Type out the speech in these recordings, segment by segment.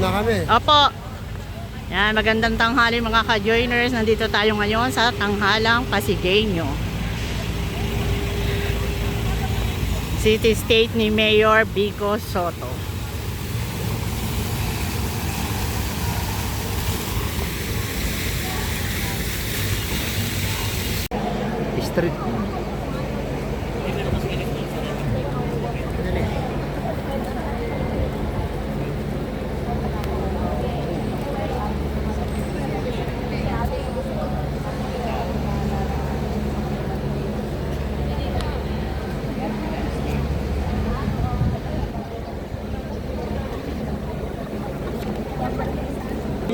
na kami. Opo. Yan, magandang tanghali mga ka-joiners. Nandito tayo ngayon sa Tanghalang Pasigueño. City State ni Mayor Vico Soto. Street.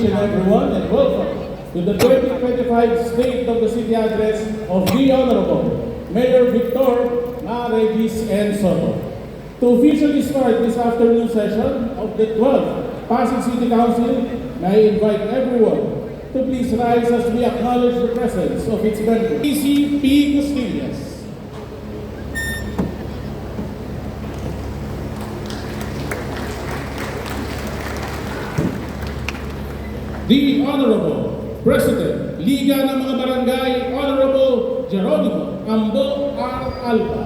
Everyone, and welcome to the 2025 State of the City Address of the Honorable Mayor Victor Regis N. Soto. To officially start this afternoon session of the 12th Pasig City Council, may I invite everyone to please rise as we acknowledge the presence of its member, PC P. Costillas. The Honorable President, Liga ng mga Barangay, Honorable Geronimo Ambo R. Alba.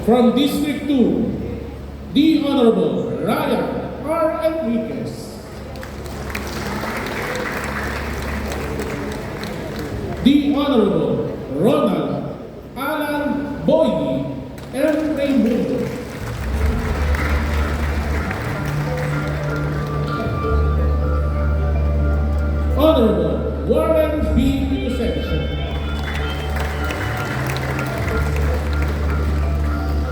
From District 2, the Honorable Ryan R. Enriquez. The Honorable Ronald Alan Boydie M. Raimundo. Honorable Warren B. Inocencio.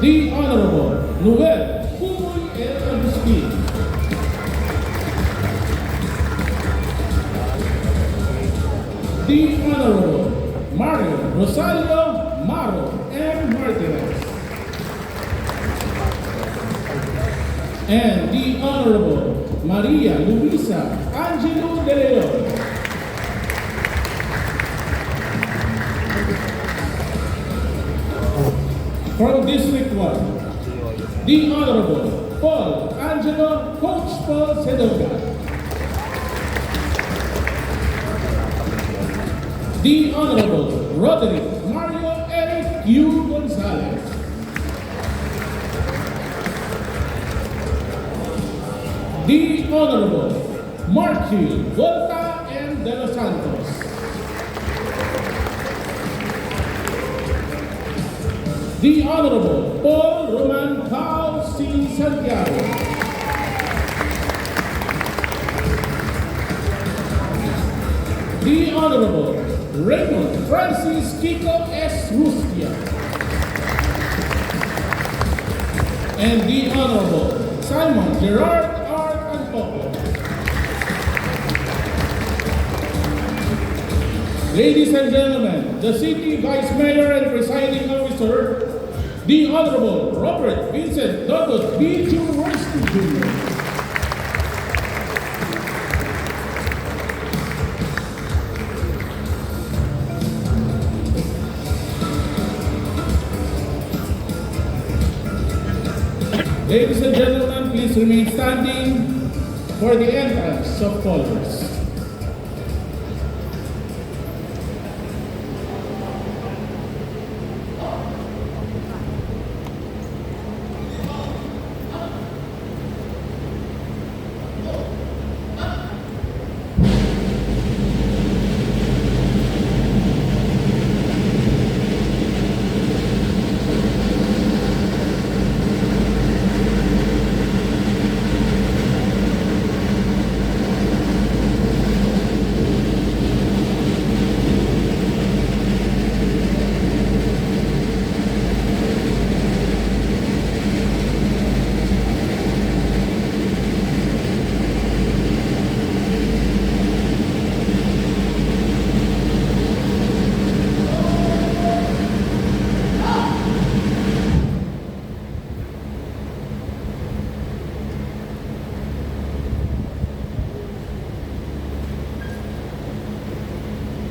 The Honorable Noel Pumoy L. Agustin. The Honorable Mario Rosario Maro M. Martinez. And the Honorable Maria Luisa Angelo de Leon. From District 1, the Honorable Paul Angelo Coach Paul Sedoga. The Honorable Roderick Mario Eric U. Gonzalez. The Honorable Marky Volta and De Los Santos. The Honorable Paul Roman Cao C. Santiago. The Honorable Raymond Francis Kiko S. Rustia. And the Honorable Simon Gerard R. Antoco. Ladies and gentlemen, the City Vice Mayor and Presiding Officer, the Honorable Robert Vincent Douglas B. Royston Jr. Ladies and gentlemen, please remain standing for the entrance of callers.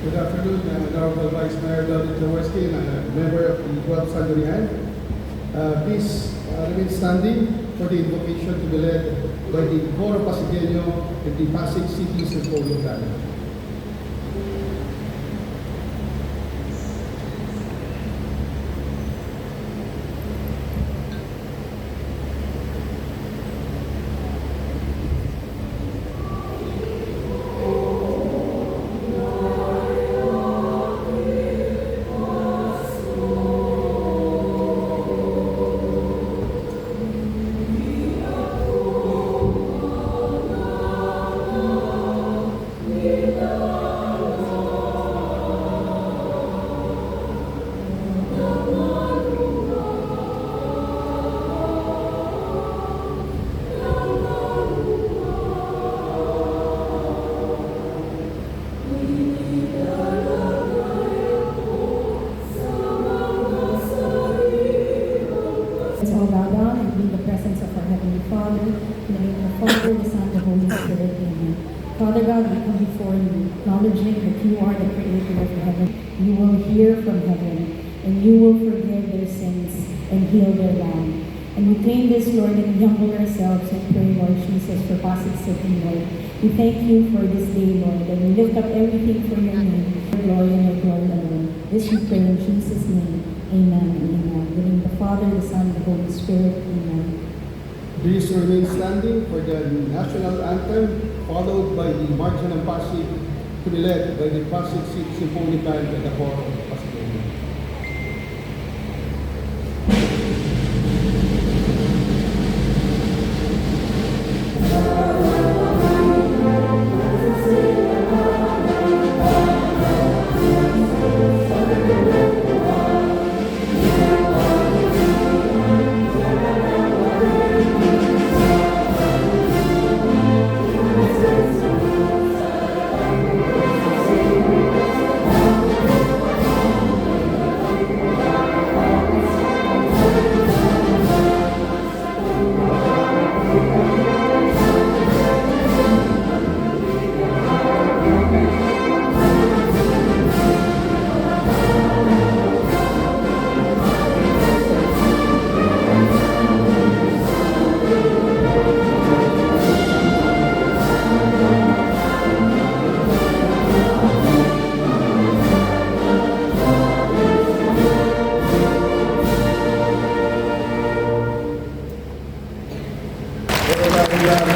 Good afternoon, Honorable Vice Mayor David Jaworski, and member of the 12th Sangguniang. Please remain standing for the invocation to be led by the Coro Pasigueño and the Pasig City Symphony Band. Let's all bow down and be in the presence of our Heavenly Father. In the name of the Father, the Son, and the Holy Spirit. Amen. Father God, we come before you, acknowledging that you are the creator of the heaven. You will hear from heaven, and you will forgive their sins and heal their land. And we claim this, Lord, and we humble ourselves and pray, Lord Jesus, for Pasig City, Lord. We thank you for this day, Lord, and we lift up everything for your name, your glory and your glory alone. This we pray in Jesus' name. Amen and amen. In the name of the Father, the Son, and the Holy Spirit. Amen. Please remain standing for the national anthem, followed by the March ng Pasig to be led by the Pasig City Symphony Band and the Coro Pasigueño.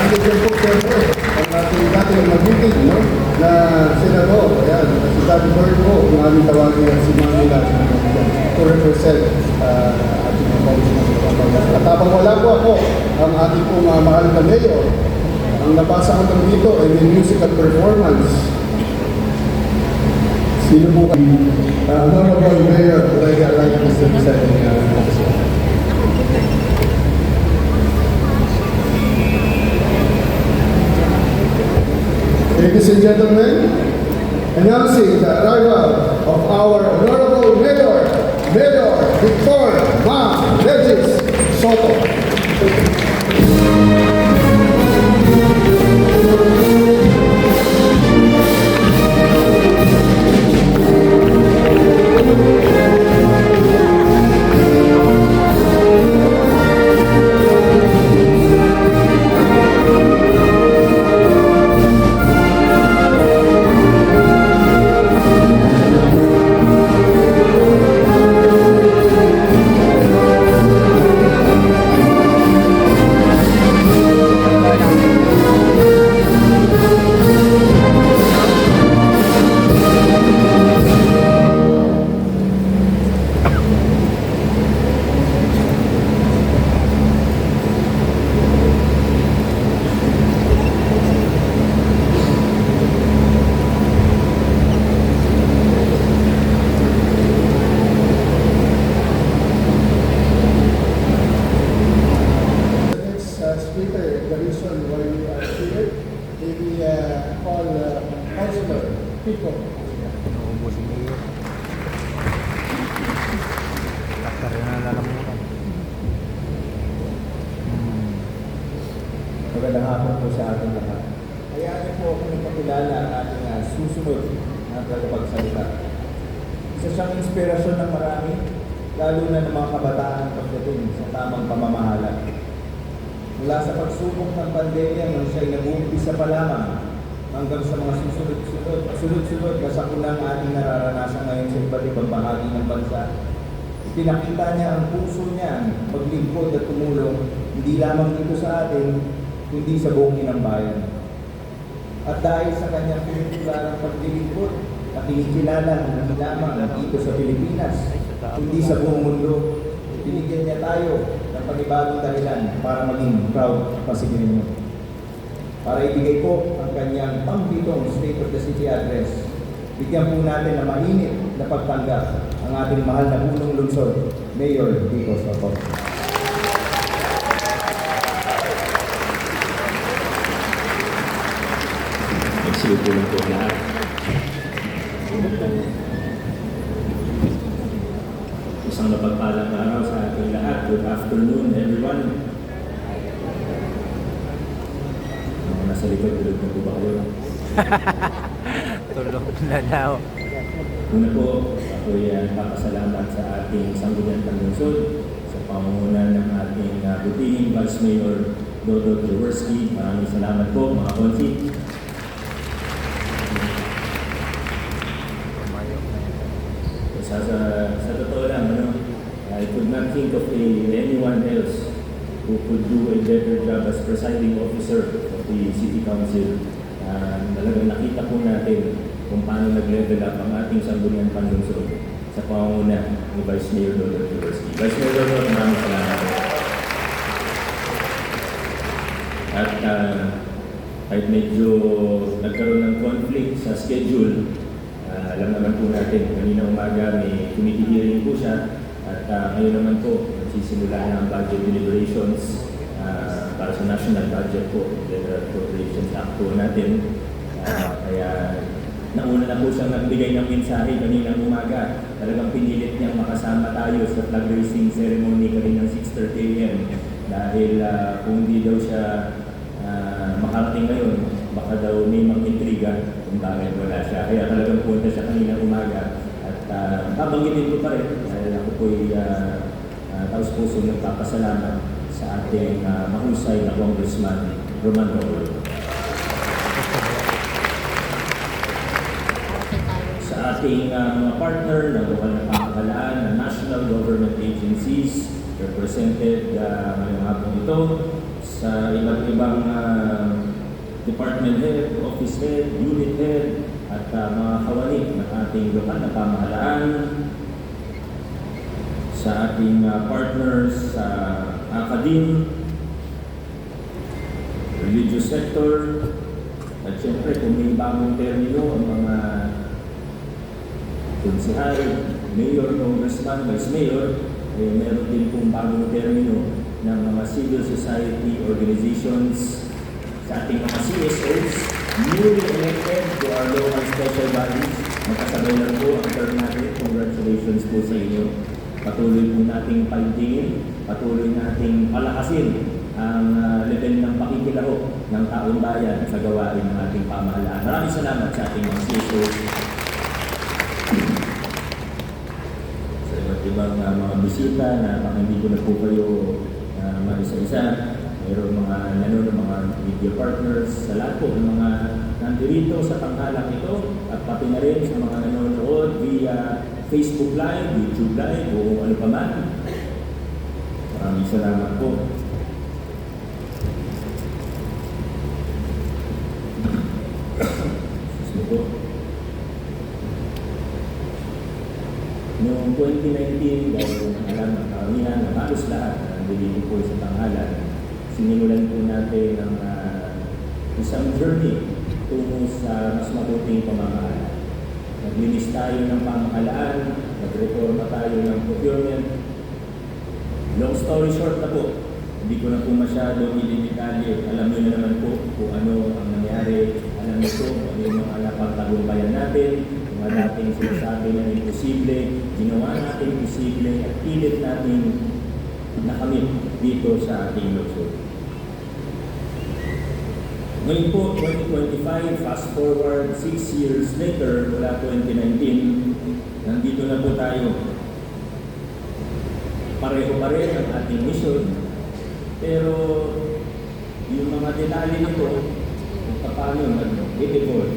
Nandiyan po siyempre ang ating dating magiting, no? Na senador, ayan, si Daddy Bird po, kung aming tawagin yan si Manila to represent ating mga at habang wala po ako, ang ating pong mahal na mayor, ang nabasa ko lang dito ay may musical performance. Sino po kayo? Honorable Mayor, like Mr. President, ladies and gentlemen, announcing the arrival of our Honorable Mayor, Mayor Victor Ma Regis Soto. Pico. Nauubusin mo yun. Takta rin na lalamutan. Magandang hapon po sa ating lahat. Hayaan niyo po akong ipakilala ang ating susunod na tagapagsalita. Isa siyang inspirasyon ng marami lalo na ng mga kabataan pagdating sa tamang pamamahala. Mula sa pagsubok ng pandemya nung siya'y nag-uumpisa pa lamang hanggang sa mga sunod-sunod na sakunang ating nararanasan ngayon sa iba't ibang bahagi ng bansa, pinakita niya ang puso niya maglingkod at tumulong hindi lamang dito sa atin, kundi sa buong inang bayan. At dahil sa kanyang pinitularang paglilingkod at kinikilala hindi lamang dito sa Pilipinas, kundi sa buong mundo, binigyan niya tayo ng panibagong dahilan para maging proud Pasigueño. Para ibigay po ang kanyang pang-pitong State of the City Address, bigyan po natin na mainit na pagtanggap ang ating mahal na punong lungsod, Mayor Vico Soto. Magsilip po lang po lahat. Isang mapagpalang araw sa ating lahat. Good afternoon, everyone. Nasa likod, tulog na po ba kayo? Tulog na daw. Una po, ako'y papasalamat sa ating sangguniang panlungsod sa pangunguna ng ating butihing Vice Mayor Dodot Jaworski. Maraming salamat po, mga konsi. Sa totoo lang, I could not think of anyone else who could do a better job as presiding officer of the City Council. Talagang nakita po natin kung paano nag-level up ang ating sangguniang panlungsod sa pangunguna ni Vice Mayor Dodot Jaworski. Vice Mayor Dodot, maraming salamat. At kahit medyo nagkaroon ng conflict sa schedule, alam naman po natin, kanina umaga may committee hearing po siya at ngayon naman po nagsisimula na ang budget deliberations para sa national budget po, General Appropriations Act po natin. Kaya nauna na po siyang nagbigay ng mensahe kanina umaga. Talagang pinilit niyang makasama tayo sa flag raising ceremony kanina ng 6:30 AM dahil kung hindi daw siya makarating ngayon, baka daw may mag-intriga kung bakit wala siya. Kaya talagang punta siya kanina umaga at babanggitin ko pa rin dahil ako po'y taus-puso nagpapasalamat sa ating mahusay na Congressman Roman Romulo. Sa ating mga partner ng lokal na pamahalaan na national government agencies represented ngayong hapon ito sa iba't ibang department head, office head, unit head, at mga kawani ng ating lokal na pamahalaan, sa ating partners sa academe, religious sector, at syempre kung may bagong termino ang mga konsehal, mayor, congressman, vice mayor, meron din pong bagong termino ng mga civil society organizations, sa ating mga CSOs, newly elected to our local special bodies. Magkasabay lang po ang term natin. Congratulations po sa inyo. Patuloy po nating paigtingin, patuloy nating palakasin ang level ng pakikilahok ng taong bayan sa gawain ng ating pamahalaan. Maraming salamat sa ating mga CSOs. Sa iba't ibang mga bisita na baka hindi ko na po kayo maisa-isa. Mayroon mga mga media partners, sa lahat po ng mga nandirito sa tanghalang ito at pati na rin sa mga nanonood via Facebook Live, YouTube Live o ano pa man. Maraming salamat po. po. Noong 2019, dahil alam ng karamihan na halos lahat na nandito po sa tanghalan, sinimulan po natin ang isang journey tungo sa mas mabuting pamamahala. Naglinis tayo ng pamahalaan, nagreforma tayo ng procurement. Long story short na po, hindi ko na po masyado ilidetalye. Alam niyo na naman po kung ano ang nangyari. Alam niyo po kung ano yung mga napagtagumpayan natin, mga dating sinasabi na imposible, ginawa natin imposible at pilit natin nakamit dito sa ating lungsod. Ngayon po, 2025, fast forward 6 years later, mula 2019, nandito na po tayo. pareho pa rin ang ating mission. Pero yung mga detalye nito, kung paano mag-evolve,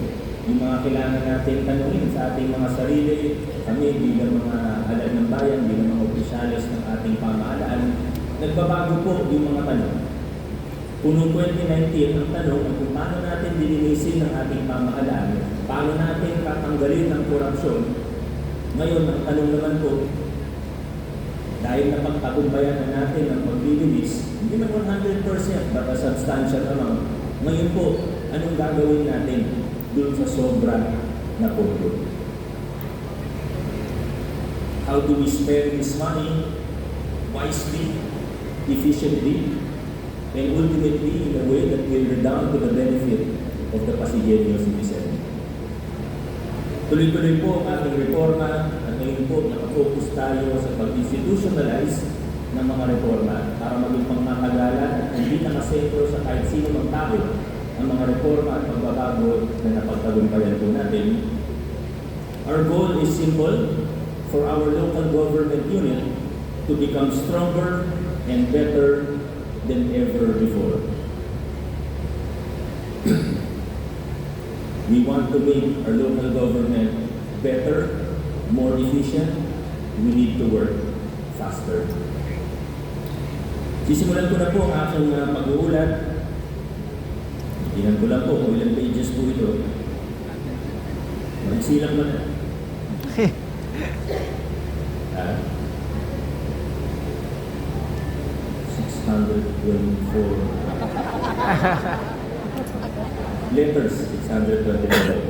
yung mga kailangan natin tanungin sa ating mga sarili, kami bilang mga halal ng bayan, bilang mga opisyalis ng ating pamahalaan, nagbabago po yung mga tanong. Kung noong 2019, ang tanong ay kung paano natin dilinisin ang ating pamahalaan, paano natin tatanggalin ang korupsyon. Ngayon, ang tanong naman po, dahil napagtagumpayan na natin ang paglilinis, hindi man 100% but a substantial amount. Ngayon po, anong gagawin natin doon sa sobra na pondo? How do we spend this money wisely, efficiently, and ultimately in a way that will redound to the benefit of the Pasigueño citizen? Tuloy-tuloy po ang ating reforma at ngayon po nakafocus tayo sa pag-institutionalize ng mga reforma para maging pangmatagalan at hindi nakasentro sa kahit sino mang tao ang mga reforma at pagbabago na napagtagumpayan po natin. Our goal is simple: for our local government unit to become stronger and better than ever before. We want to make our local government better, more efficient. We need to work faster. Sisimulan ko na po ang aking pag-uulat. Tingnan ko lang po kung ilang pages po ito. Magsilang ba na? 624 letters, 624 letters.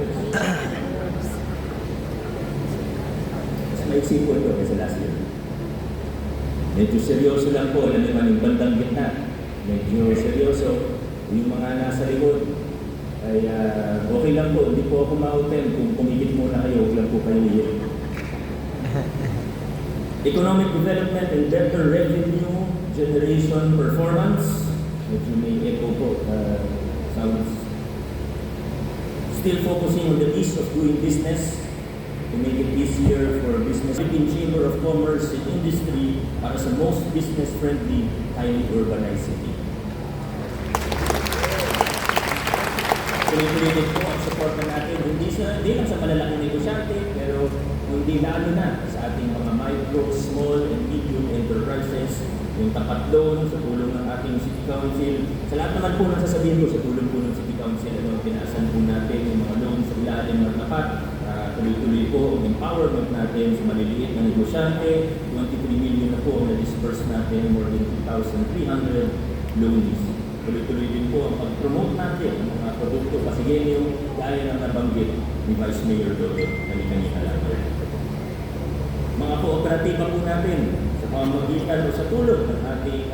Mas maiksi po ito kasi last year. Medyo seryoso lang po, alam naman yung bandang gitna. Medyo seryoso. Yung mga nasa likod ay okay lang po, hindi po ako ma-open. Kung pumigit muna kayo, huwag lang po kayo iyon. Economic development and better revenue generation performance. Medyo may echo po, sounds. Still focusing on the ease of doing business to make it easier for business. Philippine Chamber of Commerce and Industry para sa most business-friendly, highly urbanized city. Tuloy-tuloy po ang support na natin, hindi lang sa malalaking negosyante, pero hindi lalo na sa ating mga micro, small, and medium enterprises, yung tapat loan sa tulong ng ating City Council. Sa lahat naman po ng sasabihin ko, sa tulong po ng City Council, pinaasan po natin yung mga loan sa ilalim ng tapat. Tuloy-tuloy po ang empowerment natin sa maliliit na negosyante. 23 million na po ang na-disperse natin, more than 2,300 loans. Tuloy-tuloy din po ang pag-promote natin ng mga produkto Pasigueño gaya ng nabanggit ni Vice Mayor Dodo kanina lang. Mga kooperatiba po natin sa pamamagitan o sa tulong ng ating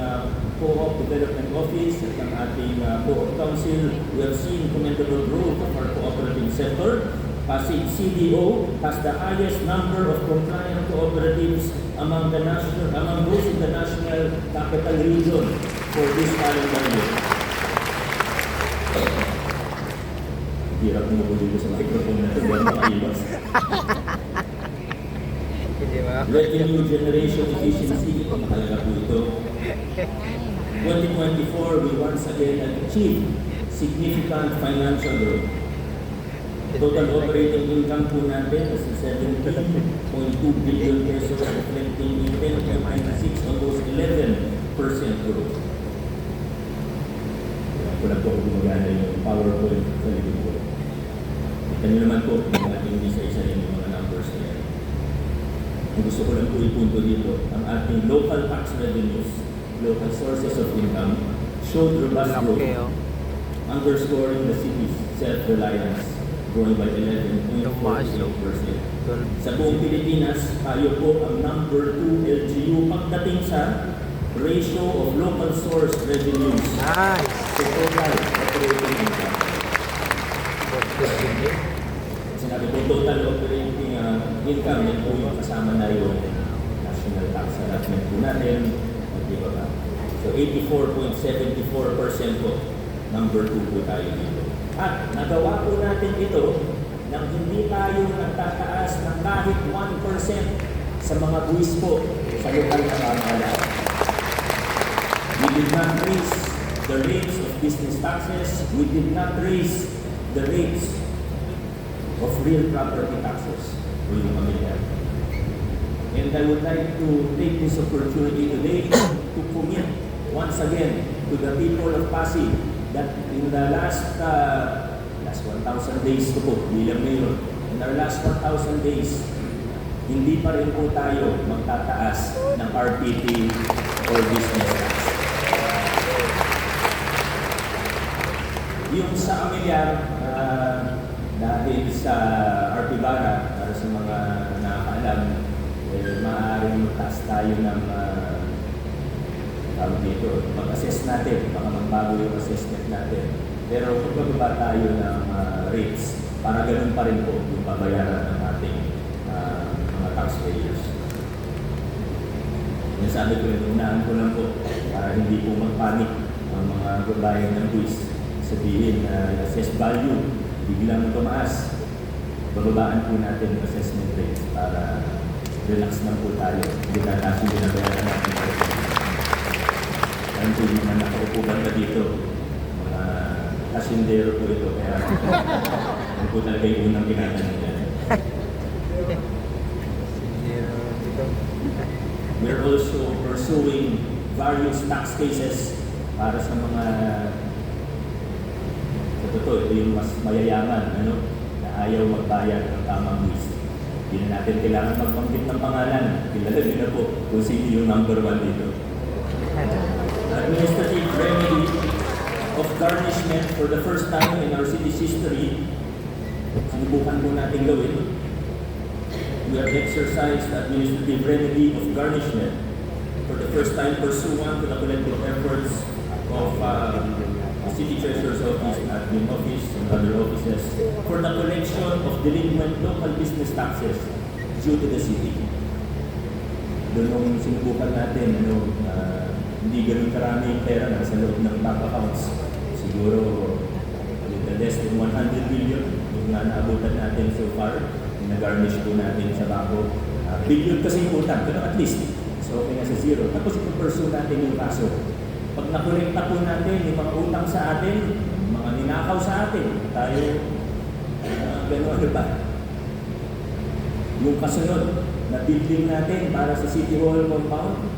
Co-op Development Office at ng ating Co-op Council, we have seen commendable growth of our cooperative sector. Pasig CDO has the highest number of compliant cooperatives among those in the national capital region for this calendar year. Hirap mo po dito sa microphone na ito, hindi makaiwas. Revenue generation efficiency, mahalaga po ito. 2024, we once again achieved significant financial growth. Total operating income po natin is 17.2 billion pesos, reflecting 10.96, almost 11% growth. Kung na po gumagana yung PowerPoint sa likod po. Kita nyo naman po, yung ating isa-isa rin yung mga numbers na yan. Ang gusto ko lang po ipunto dito, ang ating local tax revenues, local sources of income, showed robust growth, underscoring the city's self-reliance, growing by 11.48%. Sa buong Pilipinas, tayo po ang number 2 LGU pagdating sa ratio of local source revenues to total operating income. Sinabi po total operating income, yan po yung kasama na yung national tax allotment po natin. So 84.74% po, number 2 po tayo dito. At nagawa po natin ito nang hindi tayo nagtataas ng kahit 1% sa mga buwis po sa lokal na pamahalaan. We did not raise the rates of business taxes. We did not raise the rates of real property taxes for yung pamilya. And I would like to take this opportunity today to commit once again to the people of Pasig that in the last 1,000 days ko po bilang mayor, in our last 1,000 days, hindi pa rin po tayo magtataas ng RPT or business tax. Yung sa Amilyar, dahil sa RP Bara, para sa mga nakakaalam, maaaring magtaas tayo ng dito, mag-assess natin, baka magbago yung assessment natin. Pero kung bababa tayo ng rates, para ganun pa rin po yung babayaran ng ating mga taxpayers. Yung sabi ko rin, unaan ko lang po para hindi po magpanik ang mga babayan ng buwis. Sabihin na assess value, biglang tumaas. Bababaan po natin yung assessment rates para relax lang po tayo. Hindi na natin binabayaran natin. Ang tuloy na nakaupo banda dito, mga kasindero po ito. Kaya ano po talaga yung unang tinatanong niya. We're also pursuing various tax cases para sa mga ito yung mas mayayaman, na ayaw magbayad ng tamang buwis. Hindi na natin kailangan magbanggit ng pangalan. Kilala nyo na po kung sino yung number 1 dito. Administrative remedy of garnishment for the first time in our city's history. Sinubukan po natin gawin. We have exercised administrative remedy of garnishment for the first time pursuant to the collective efforts of the City Treasurer's Office, Admin Office, and other offices for the collection of delinquent local business taxes due to the city. Doon nung sinubukan natin, hindi ganun karami yung pera na sa loob ng bank accounts. Siguro, less than 100 billion yung naabutan natin so far. Nag-garnish po natin sa bangko. Billion kasi yung utang, pero at least, so okay na sa zero. Tapos ipag-pursue natin yung kaso. Pag nakolekta po natin yung mga utang sa atin, mga ninakaw sa atin, tayo, gano'n ba? Yung kasunod na building natin para sa City Hall compound,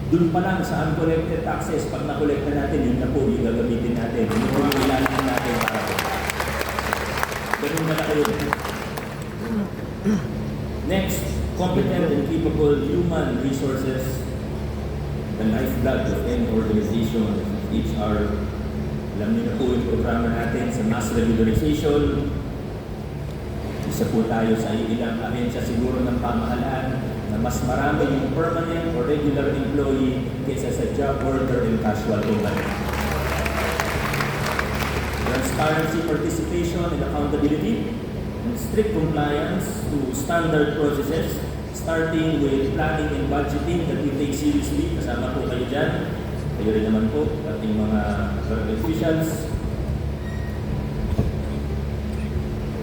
dun pa lang sa uncollected taxes, pag nakolekta natin, yun na po yung gagamitin natin. Yun po yung ilalim natin para po. Ganun na kayo. Next, competent and capable human resources. The lifeblood of any organization, HR. Alam niyo na po yung programa natin sa mass regularization. Isa po tayo sa ilang ahensya siguro ng pamahalaan na mas marami yung permanent or regular employee kaysa sa job worker and casual company. Transparency, participation, and accountability, and strict compliance to standard processes, starting with planning and budgeting that we take seriously. Kasama po kayo dyan. Kayo rin naman po, ating mga government officials.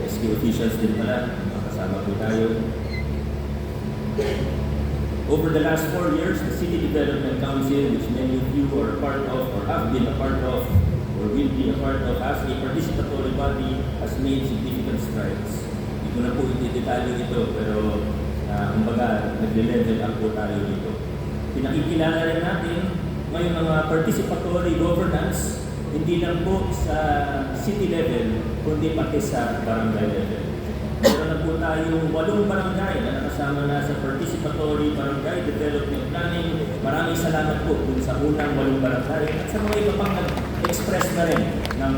SQ officials din pala, kasama po tayo. Over the last 4 years, the City Development Council, which many of you are part of or have been a part of or will be a part of as a participatory body, has made significant strides. Hindi ko na po itidetalyo ito, pero kumbaga, nag-level up po tayo dito. Pinakikilala rin natin ngayon mga participatory governance, hindi lang po sa city level, kundi pati sa barangay level. Meron na po tayong 8 barangay na nakasama na sa participatory barangay development planning. Maraming salamat po dun sa unang 8 barangay at sa mga iba pang nag-express na rin ng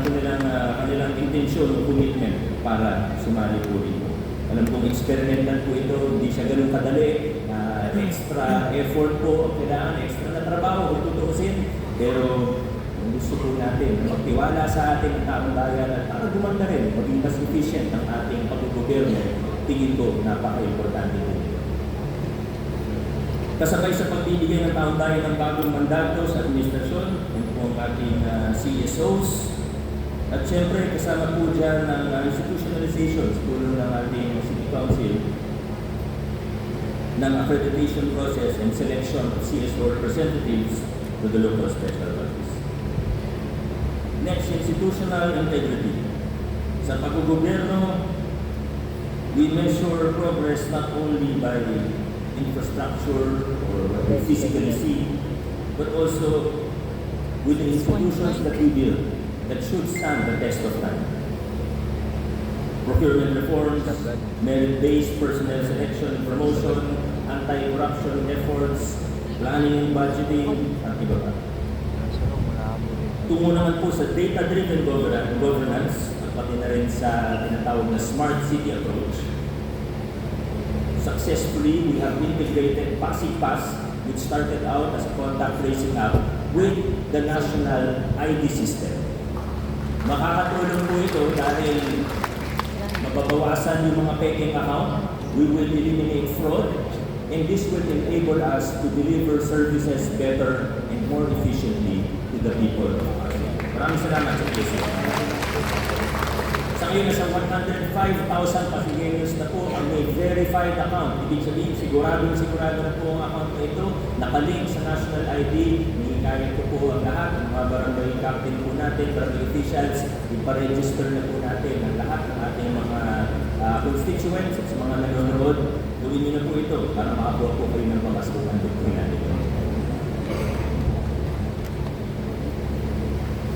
kanilang intensyon o commitment para sumali po dito. Alam kong experimental po ito, hindi siya ganun kadali, extra effort po, kailangan extra na trabaho kung tutuusin. Pero kung gusto po natin magtiwala sa ating taong bayan at para gumanda rin, maging mas efficient ang ating pag-gobyerno, tingin ko napaka-importante po. Kasabay sa pagbibigay ng taong bayan ng bagong mandato sa administrasyon, yun po ang ating CSOs, at syempre, kasama po dyan ng institutionalization, tulong ng ating City Council. ng accreditation process and selection of CSO representatives to the local special bodies. Next, institutional integrity. Sa paggogobyerno, we measure progress not only by infrastructure or what we physically see, but also with the institutions that we build that should stand the test of time. Procurement reforms, merit-based personnel selection and promotion, anti-corruption efforts, planning and budgeting, at iba pa. Tungo naman po sa data-driven governance, at pati na rin sa tinatawag na smart city approach. Successfully, we have integrated PASIPAS, which started out as a contact tracing app, with the national ID system. Makakatulong po ito dahil mababawasan yung mga peking account, we will eliminate fraud, and this will enable us to deliver services better and more efficiently to the people of ASEAN. Maraming salamat sa PSA. Sa ngayon, nasa 105,000 Pasigueños na po ang may verified account. Ibig sabihin, sigurado na po ang account na ito, nakalink sa national ID, hihikayan ko po ang lahat, ang mga barangay captain po natin, barangay officials, iparegister na po natin ang lahat ng ating mga constituents at sa mga nanonood. Gawin niyo na po ito para makakuha po kayo ng pangasukan dito natin.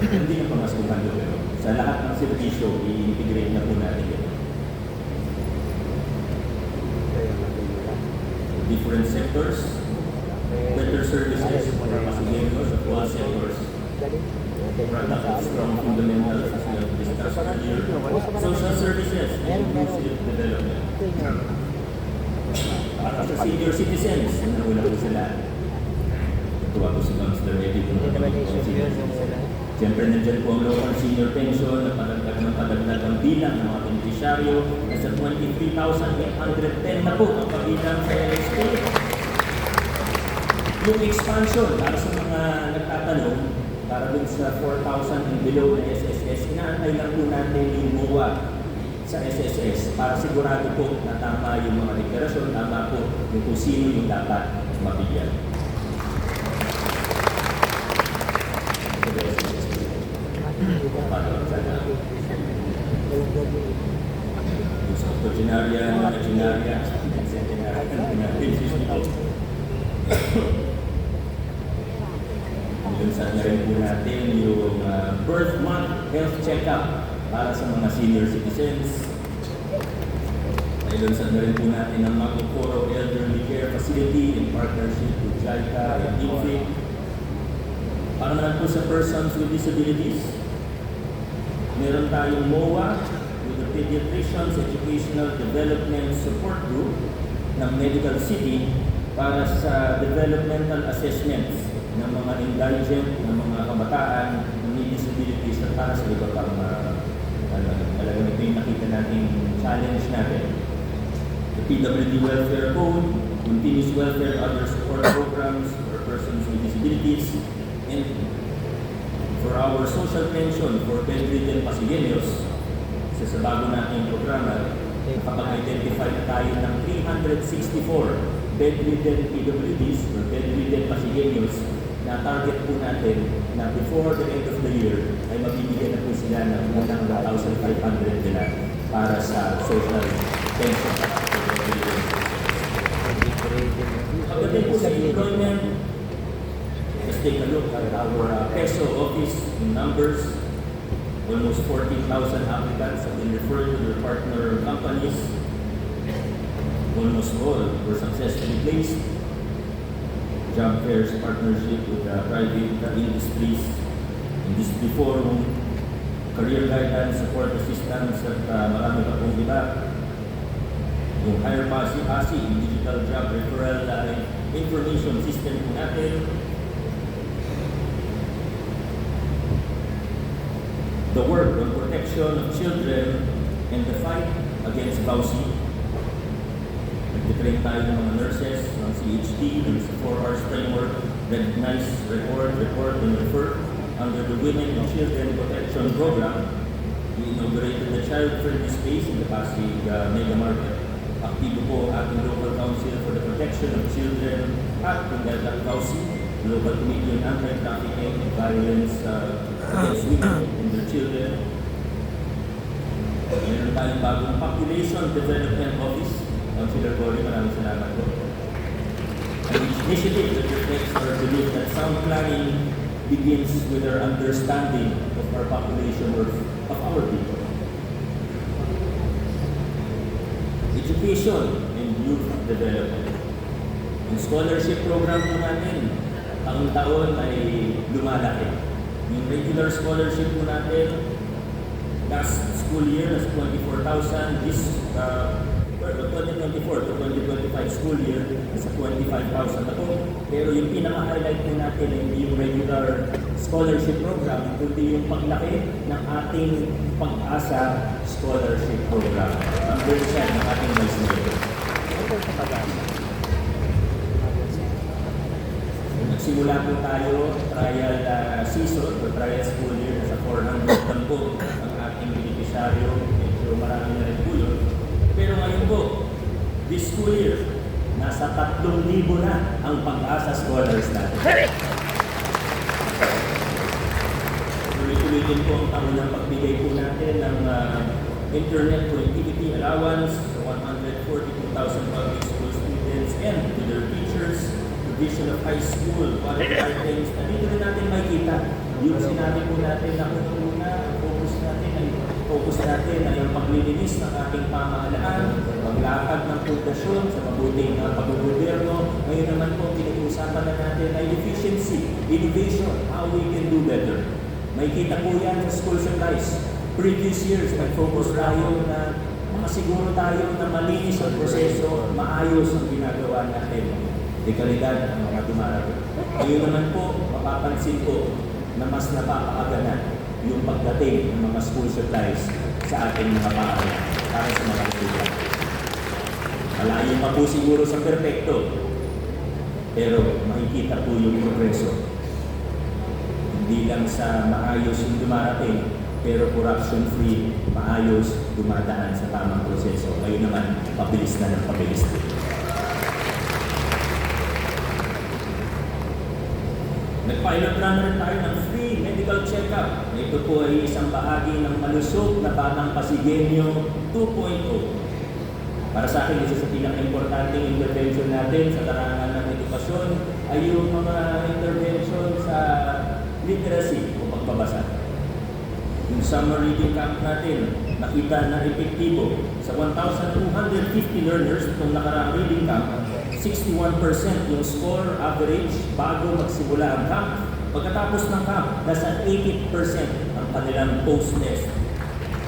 Hindi na pangasukan dito, pero sa lahat ng servisyo, i-integrate na po natin ito. Different sectors, better services for Pasigueños of all sectors, product of strong fundamentals as we have discussed earlier, social services and inclusive development. Para sa senior citizens, nauna po sila. Natuwa po si Councilor Eddie kung naman po ang senior citizens. Siyempre, nandiyan po ang local senior pension na padagdag ang bilang ng mga beneficiaryo. Nasa 23,810 na po ang pabilang sa LSP. Yung expansion, para sa mga nagtatanong, para dun sa 4,000 and below na SSS, inaantay lang po natin yung MOA sa SSS para sigurado po na tama yung mga deklarasyon, tama po yung kung sino yung dapat mabigyan. Yung sa octogenarya, nonagenarya, centenarya, Ilunsad na rin po natin yung birth month health check-up para sa mga senior citizens. Ilunsad na rin po natin ang Magporo Elderly Care Facility in partnership with JICA and INFIC. Para naman po sa persons with disabilities, meron tayong MOA with the Pediatricians Educational Development Support Group ng Medical City para sa developmental assessments ng mga indigent, ng mga kabataan na may disabilities at para sa iba pang talagang ito yung nakita nating challenge natin. The PWD Welfare Code, Continuous Welfare Other Support Programs for persons with disabilities, and for our social pension for bedridden Pasigueños, sa bago nating programa, nakapag-identify tayo ng 364 bedridden PWDs or bedridden Pasigueños na target po natin na before the end of the year ay mabibigyan na po sila ng unang 1,500 nila para sa social pension. Pagdating po sa employment, let's take a look at our PESO office in numbers. Almost 14,000 applicants have been referred to their partner companies. Almost all were successfully placed. Job fairs partnership with private industries. And this before career guidance, support assistance, at marami pa pong iba. Yung Hire PASI, digital job referral information system po natin. The work on protection of children and the fight against VAUSI. Nag-train tayo ng mga nurses, ng CHT, ng 4 hours framework, recognize, report, and refer under the Women and Children Protection Program. We inaugurated the child-friendly space in the Pasig Mega Market. Aktibo po ating local council for the protection Protection of Children at Pindalak Kausi, Global Committee on Anti-Trafficking and Violence Against Women and their Children. Meron tayong bagong Population Development Office. Councilor Cory, maraming salamat po. An initiative that reflects our belief that sound planning begins with our understanding of our population or of our people. Education and youth development. Yung scholarship program po natin, taon-taon ay lumalaki. Yung regular scholarship po natin, last school year, nasa 24,000. This 2024 to 2025 school year, nasa 25,000 na po. Pero yung pinaka-highlight po natin ay hindi yung regular scholarship program, kundi yung paglaki ng ating Pag-asa Scholarship Program. Number 10 ng ating Vice Mayor. Nagsimula po tayo, trial season o trial school year, nasa 400 lang po ang ating beneficiaryo. Medyo marami na rin po yun. Pero ngayon po, this school year, nasa 3,000 na ang Pag-asa Scholars natin. Tuloy-tuloy din po ang taon ng pagbigay po natin ng internet connectivity allowance sa 142,000 public school students and to their teachers, provision of high school, quality items. Dito rin natin makikita yung sinabi po natin na una, focus natin ay yung paglilinis ng ating pamahalaan, paglakad ng pundasyon sa mabuting pag-gobyerno. Ngayon naman po, pinag-uusapan na natin ay efficiency, innovation, how we can do better. May kita po yan sa school supplies. Previous years, nag-focus tayo na makasiguro tayo na malinis ang proseso, maayos ang ginagawa natin. Dekalidad ang mga dumarating. Ngayon naman po, mapapansin ko na mas napapakaganan yung pagdating ng mga school supplies sa ating mga paaralan para sa mga estudyante. Malayo pa po siguro sa perpekto, pero makikita po yung progreso. Hindi lang sa maayos yung dumarating, pero corruption-free, maayos, dumadaan sa tamang proseso. Ngayon naman, pabilis na ng pabilis din. Nag-pilot run rin tayo ng free medical check-up. Ito po ay isang bahagi ng malusog na Batang Pasigueño 2.0. Para sa akin, isa sa pinaka-importanting intervention natin sa larangan ng edukasyon ay yung mga intervention sa literacy o pagbabasa. Yung summer reading camp natin, nakita na epektibo. Sa 1,250 learners itong nakaraang reading camp, 61% yung score average bago magsimula ang camp. Pagkatapos ng camp, nasa 80% ang kanilang post-test.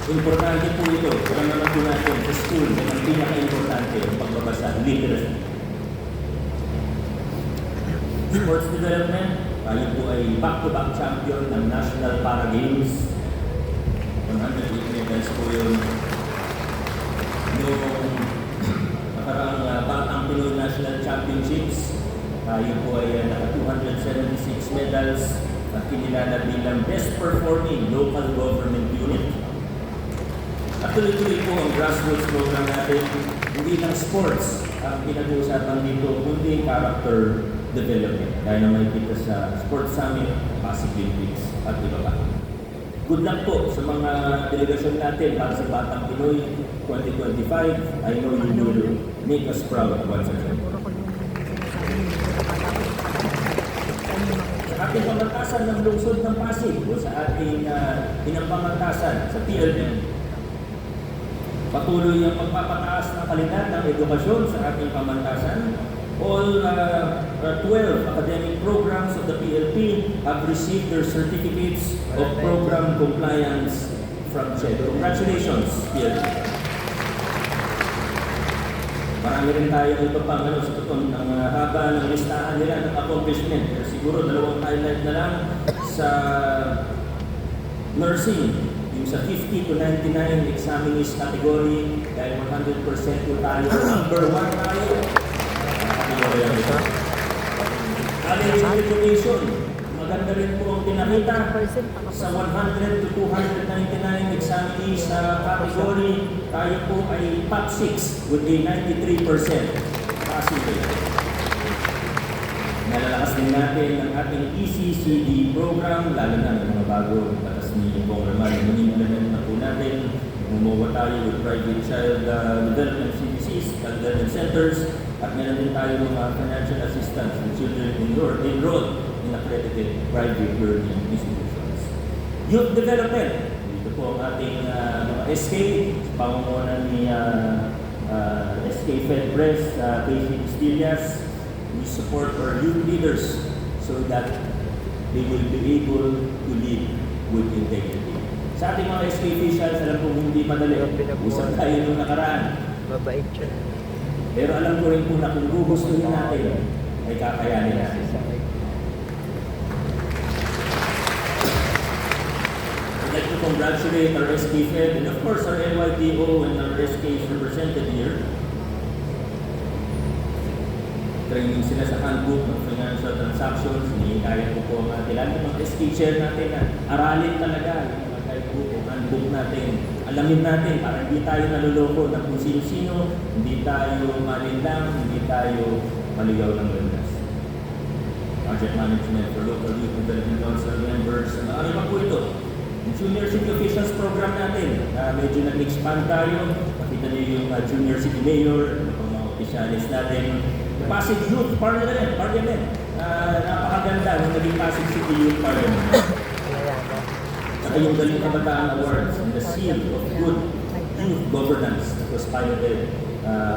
Importante po ito, para naman po natin sa school, ang pinaka-importante ang pagbabasa, literacy. Sports development, tayo po ay back-to-back champion ng National Para Games. 108 medals po yun. Noong nakaraang Batang Pinoy National Championships, tayo po ay naka 276 medals at kinilala bilang best performing local government unit. At tuloy-tuloy po ang grassroots program natin, hindi lang sports ang pinag-uusapan dito, kundi character development. Kaya na makikita sa Sports Summit, Pasig Olympics at iba pa. Good luck po sa mga delegasyon natin para sa Batang Pinoy 2025. I know you will make us proud once again. Sa ating pamantasan ng lungsod ng Pasig o sa ating pinampamantasan sa PLM, patuloy ang pagpapataas ng kalidad ng edukasyon sa ating pamantasan. All 12 academic programs of the PLP have received their certificates of program compliance from CHED. Congratulations, PLP. Marami rin tayo ito pang sa tutong ng haba ng listahan nila ng accomplishment. Pero siguro dalawang highlight na lang sa nursing. Yung sa 50 to 99 examinees category, dahil 100% po tayo, number 1 tayo. College education, maganda rin po ang pinakita sa 100 to 299 examinees sa category, tayo po ay top 6 with a 93% passing rate. Nalalakas din natin ang ating ECCD program, lalo na ng mga bago batas ni Congressman. Implement na po natin. Gumawa tayo with private child development CDCs, child development centers, at meron din tayo mga financial assistance to children enrolled in accredited private learning institutions. Youth development. Dito po ang ating mga SK, pamumunan ni SK Fedpres, Casey Castillas. We support our youth leaders so that they will be able to lead with integrity. Sa ating mga SK officials, alam kong hindi madali. Usap tayo nung nakaraan. Mabait siya. Pero alam ko rin po na kung gugustuhin natin, ay kakayanin natin. I'd like to congratulate our SK Fed and of course our NYTO and our SK is represented here. Training sila sa handbook ng financial transactions. Hinihintay ko po ang ating lalo mga SK chair natin na aralin talaga yung mga guidebook o handbook natin. Alamin natin para hindi tayo naluloko na kung sino-sino, hindi tayo malindang, hindi tayo maligaw ng landas. Project management for local youth development council members. Ano pa po ito? Yung junior city officials program natin. Medyo nag-expand tayo. Nakita niyo yung junior city mayor, mga officialis natin. Pasig Youth Parliament. Napakaganda ng naging Pasig City Youth Parliament. Saka yung Galing Kabataan Awards and the Seal of Good Youth Governance that was piloted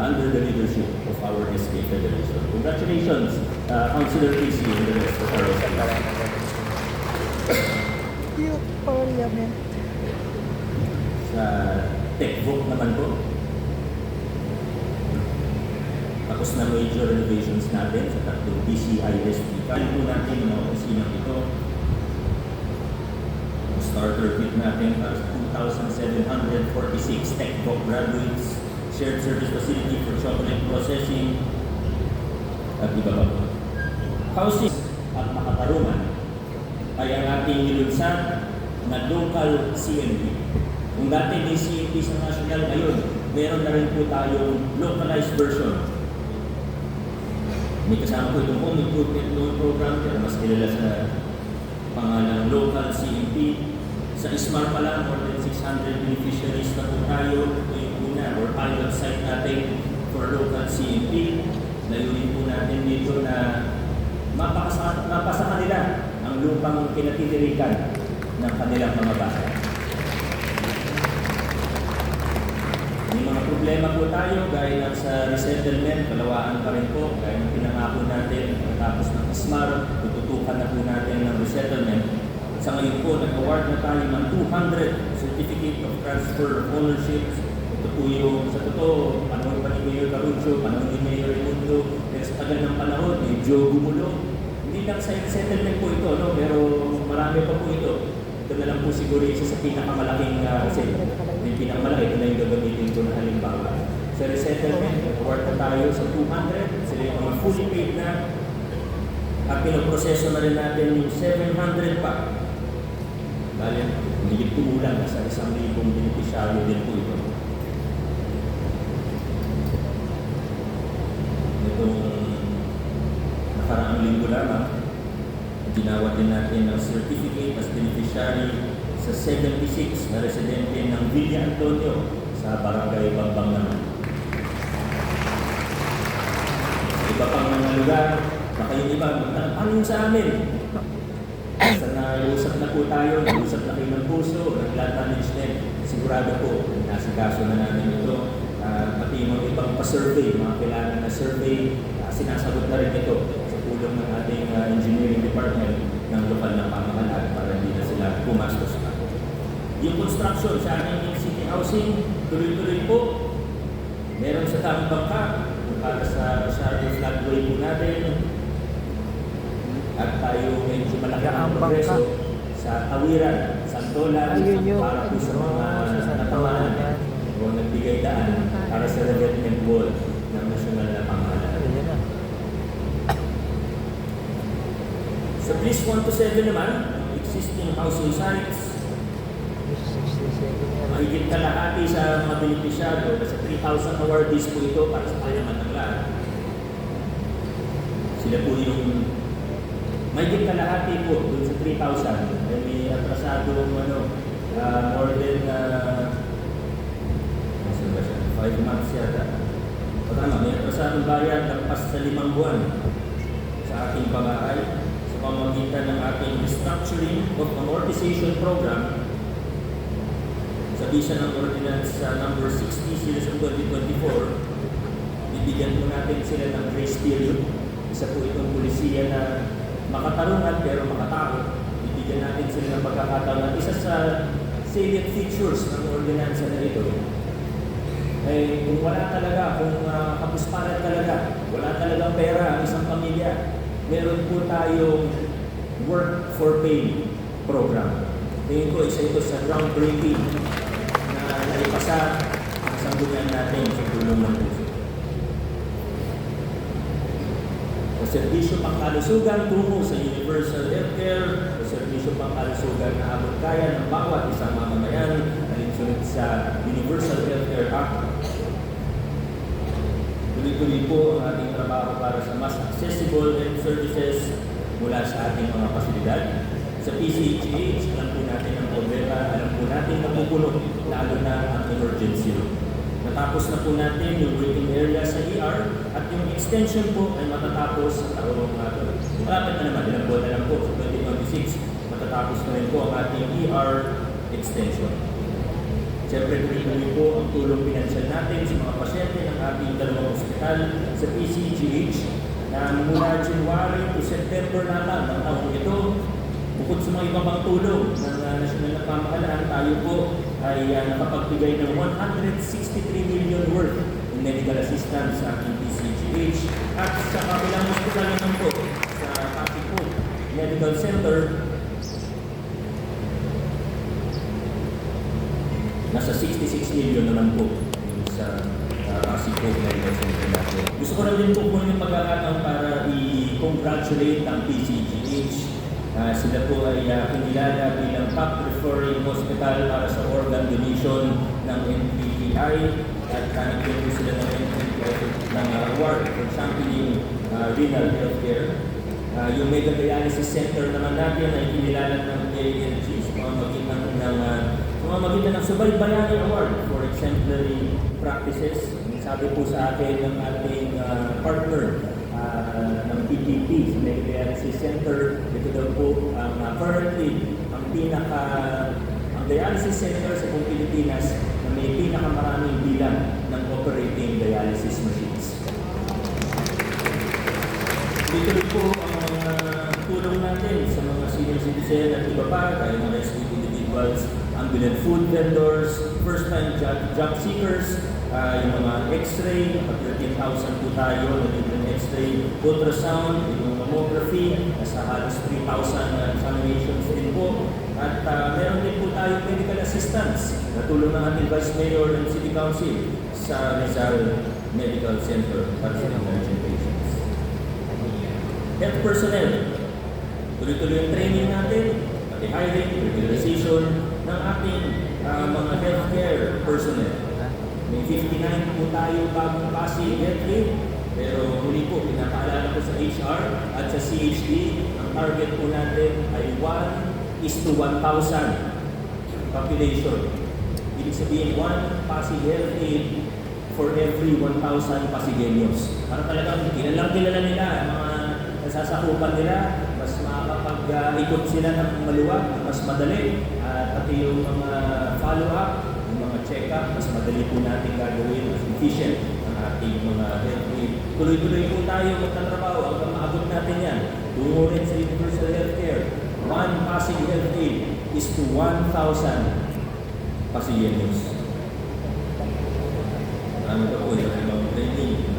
under the leadership of our SK Federation. Congratulations, Councilor Casey and the rest of our SK. Youth Parliament. Sa TechVoc naman po, tapos na major renovations natin sa tatlong DCISD. Kaya po natin yung mga opisinang ito. Ang starter kit natin para sa 2,746 TechVoc graduates, shared service facility for chocolate processing, at iba pa po. Housing at makatarungan ay ang ating nilunsad na local CMP. Kung dati may CMP sa national, ngayon, meron na rin po tayong localized version. May kasama po itong home improvement loan program, pero mas kilala sa pangalang local CMP. Sa ISMAR pa lang, more than 600 beneficiaries na po tayo. Ito yung una, or pilot site natin for local CMP. Layunin po natin dito na mapasa kanila ang lupang kinatitirikan ng kanilang mga bata. May mga problema po tayo, gaya ng sa resettlement, kalawaan pa rin po, gaya ng pinangako natin, tapos ng ISMAR, tututukan na po natin ng resettlement. Sa ngayon po, nag-award na tayo ng 200 Certificate of Transfer of Ownership. Ito po yung, sa totoo, panahon pa ni Mayor Carucho, panahon ni Mayor Raimundo, pero sa tagal ng panahon, medyo gumulo. Hindi lang sa resettlement po ito, no? Pero marami pa po ito. Ito na lang po siguro isa sa pinakamalaking yung pinakamalaki, ito na yung gagamitin ko na halimbawa. Sa resettlement, award na tayo sa 200, sila yung mga fully paid na. At pinoproseso na rin natin yung 700 pa. Bale, higit kumulang sa 1,000 beneficiaryo din po ito. Itong nakaraang linggo lamang, ginawad din natin ng certificate as beneficiary sa 76 na residente ng Villa Antonio sa Barangay Bambang naman. Iba pang mga lugar, baka yung iba, ano yung sa amin? Basta nausap na po tayo, nausap na kayo ng puso, ng land management, sigurado po, nasikaso na namin ito. Pati yung mga ibang pa-survey, mga kailangan na survey, sinasagot na rin ito sa tulong ng ating engineering department ng lokal na pamahalaan para hindi na sila pumastos pa. Yung construction sa ating city housing, tuloy-tuloy po. Meron sa tamang bangka, para sa Masyado floodway po natin. At tayo medyo malaki ang progreso sa Tawiran, Santolan, para po sa mga natamaan o nagbigay daan para sa revetment wall ng nasyonal na pamahalaan. Sa Bliss 1 to 7 naman, existing housing sites, mahigit kalahati sa mga beneficiaryo, nasa 3,000 awardees po ito para sa payaman ng lahat. Sila po yung may kalahati po dun sa 3,000. Ay may atrasadong more than 5 months yata. O tama, may atrasadong bayad lampas sa 5 buwan sa ating pag-aay sa pamamagitan ng ating restructuring of amortization program sa bisa ng Ordinance number 60 series of 2024. Bibigyan po natin sila ng grace period. Isa po itong pulisiya na makatarungan pero makatakot. Bibigyan natin sila ng pagkakataon at isa sa salient features ng ordinansa na ito ay kung wala talaga, kung kapusparan talaga, wala talagang pera ang isang pamilya, meron po tayong work for pay program. Tingin ko isa ito sa groundbreaking na naipasa ang sanggunian natin sa tulong ng puso. Serbisyo pangkalusugan tungo sa universal healthcare, serbisyo pangkalusugan na abot kaya ng bawat isang mamamayan alinsunod sa Universal Healthcare Act. Tuloy-tuloy po ang ating trabaho para sa mas accessible health services mula sa ating mga pasilidad. Sa PCHH, alam po natin ang problema, alam po natin napupuno, lalo na ang emergency room. Natapos na po natin yung waiting area sa ER at yung extension po ay matatapos sa taong malapit na naman, ilang buwan na lang po sa 2026, matatapos na rin po ang ating ER extension. Siyempre, tuloy po ang tulong pinansyal natin sa mga pasyente ng ating dalawang ospital sa PCGH na mula January to September na ng taong ito. Bukod sa mga iba pang tulong ng nasyonal na pamahalaan, tayo po ay nakapagbigay ng 163 million worth in medical assistance sa ating PCGH at sa kabilang hospital naman po sa Pasig po Medical Center. Nasa 66 million naman po sa Pasig po Medical Center natin. Gusto ko na rin po po yung pagkakataon para i-congratulate ang PCGH. Sila po ay kinilala bilang top referring hospital para sa organ donation ng NPTI at nagkaroon po sila ng award for championing renal healthcare. Yung mega dialysis center naman natin ay kinilala ng DILG sa pamamagitan ng Subaybayani Award for exemplary practices. Sabi po sa akin ng ating partner ng PTP, sa Mega Dialysis Center, ito daw po currently ang dialysis center sa buong Pilipinas na may pinakamaraming bilang ng operating dialysis machines. Dito rin po ang mga tulong natin sa mga senior citizen at iba pa, gaya ng rescue individuals, ambulant food vendors, first-time job seekers, yung mga x-ray, 13,000 po tayo, nagiging x-ray, ultrasound, yung mammography, nasa halos 3,000 examinations din po. At meron din po tayo medical assistance na tulong ng ating Vice Mayor ng City Council sa Rizal Medical Center para sa emergent patients. Health personnel, tuloy-tuloy ang training natin, pati hiring, regularization ng ating mga healthcare personnel. May 59 po tayo bagong Pasig health, pero muli po, pinapaalala ko sa HR at sa CHD, ang target po natin ay 1:1,000 population. Ibig sabihin, 1 Pasig health aid for every 1,000 Pasigueños. Para talagang kilala nila, mga nasasakupan nila, mas makakapag-ikot sila ng maluwag, mas madali, pati yung mga follow-up, check-up, mas madali po natin gagawin, mas efficient ang ating mga health aid. Tuloy-tuloy po tayo magtatrabaho hanggang maabot natin yan. Tungo rin sa universal healthcare. 1 Pasig health aid is to 1,000 Pasigueños. Marami pa po yung ibang training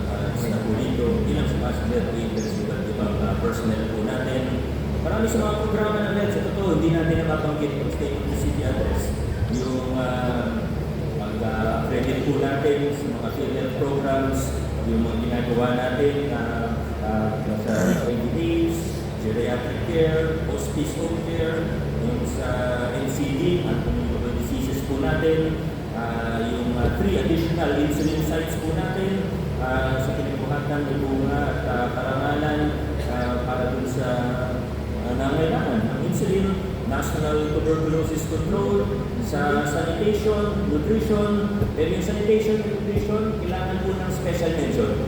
na po dito, hindi lang sa Pasig health aid, pero sa ibang personnel po natin. Marami sa mga programa ng health, sa totoo, hindi natin nababanggit pag state of the city address. Yung credit po natin sa mga field programs, yung mga ginagawa natin sa 20 days, geriatric care, hospice home care, yung sa NCD, at communicable diseases po natin, yung 3 additional insulin sites po natin sa kinibuhatan ng bunga at karangalan, para dun sa nangailangan ng insulin, national tuberculosis control, sa sanitation, nutrition, pero yung sanitation and nutrition, kailangan po ng special mention.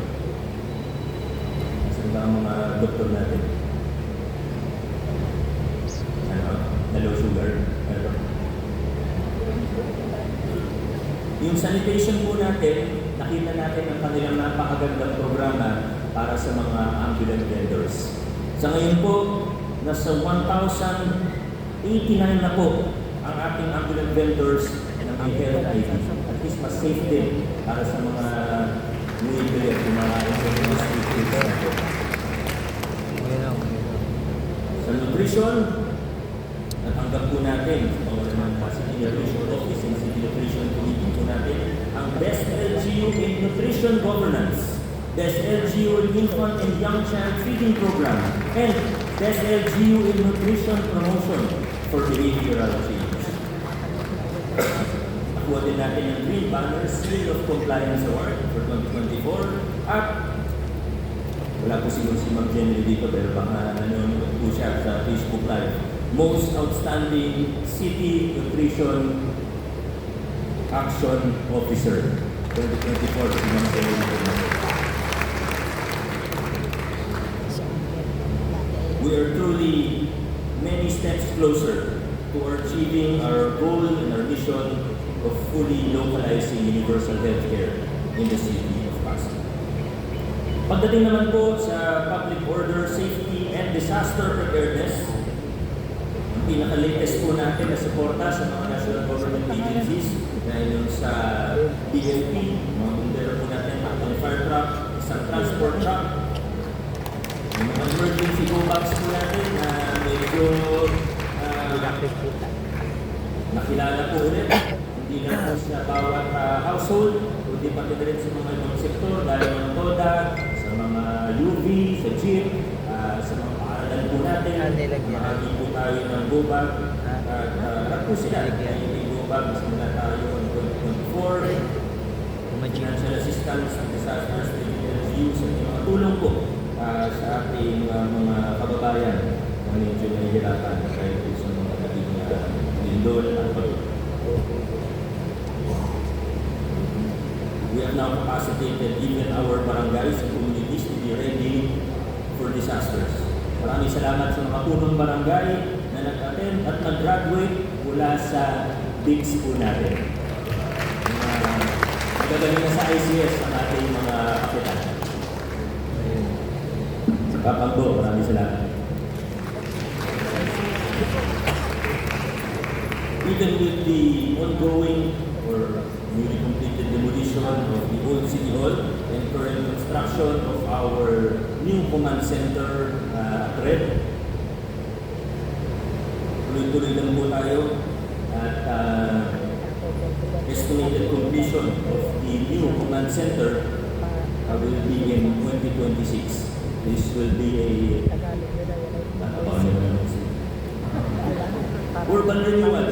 Saan ba ang mga doktor natin? Na low sugar? Ano? Yung sanitation po natin, nakita natin ang kanilang napakagandang programa para sa mga ambulant vendors. Sa ngayon po, nasa 1,089 na po ang ating ambulant vendors ng health ID. At least mas safe din para sa mga bumibili at yung mga street natin. Sa nutrition, natanggap po natin sa City Nutrition Office and City Nutrition Committee po natin ang Best LGU in Nutrition Governance, Best LGU in Infant and Young Child Feeding Program, and Best LGU in Nutrition Promotion for Behavioral Change. Nakuha din natin ang Green Banner Seal of Compliance Award for 2024 at wala po siguro si Ma'am Jenny dito pero baka nanonood po siya sa Facebook Live. Most Outstanding City Nutrition Action Officer 2024 si Ma'am Jenny dito. We are truly many steps closer to achieving our goal and our mission of fully localizing universal healthcare in the city of Pasig. Pagdating naman po sa public order, safety, and disaster preparedness, ang pinaka-latest po natin na suporta sa mga national government agencies dahil yung sa BFP, mga bumbero po natin, mga fire truck, isang transport truck, yung mga emergency go bags po natin na medyo nakilala po ulit. Hindi lang po sa bawat household, kundi pati rin sa mga ibang sektor, dahil ng TODA, sa mga UV, sa jeep, sa mga paaralan po natin. Mahagi po tayo ng go bag. Lahat po sila. Yung go bag, simula tayo ng 2024. Financial assistance, disasters, use, at yung mga tulong po sa ating mga kababayan na medyo nahihirapan kahit po sa mga naging lindol at pagod. We have now capacitated even our barangays and communities to be ready for disasters. Maraming salamat sa mga punong barangay na nag-attend at nag-graduate mula sa BIGS po natin. Nagagaling na sa ICS ang ating mga kapitan. Kapagbo, maraming salamat. Even with the ongoing or newly completed demolition of the old City Hall and current construction of our new command center at Red, tuloy-tuloy lang po tayo at estimated completion of the new command center will be in 2026. This will be a urban renewal,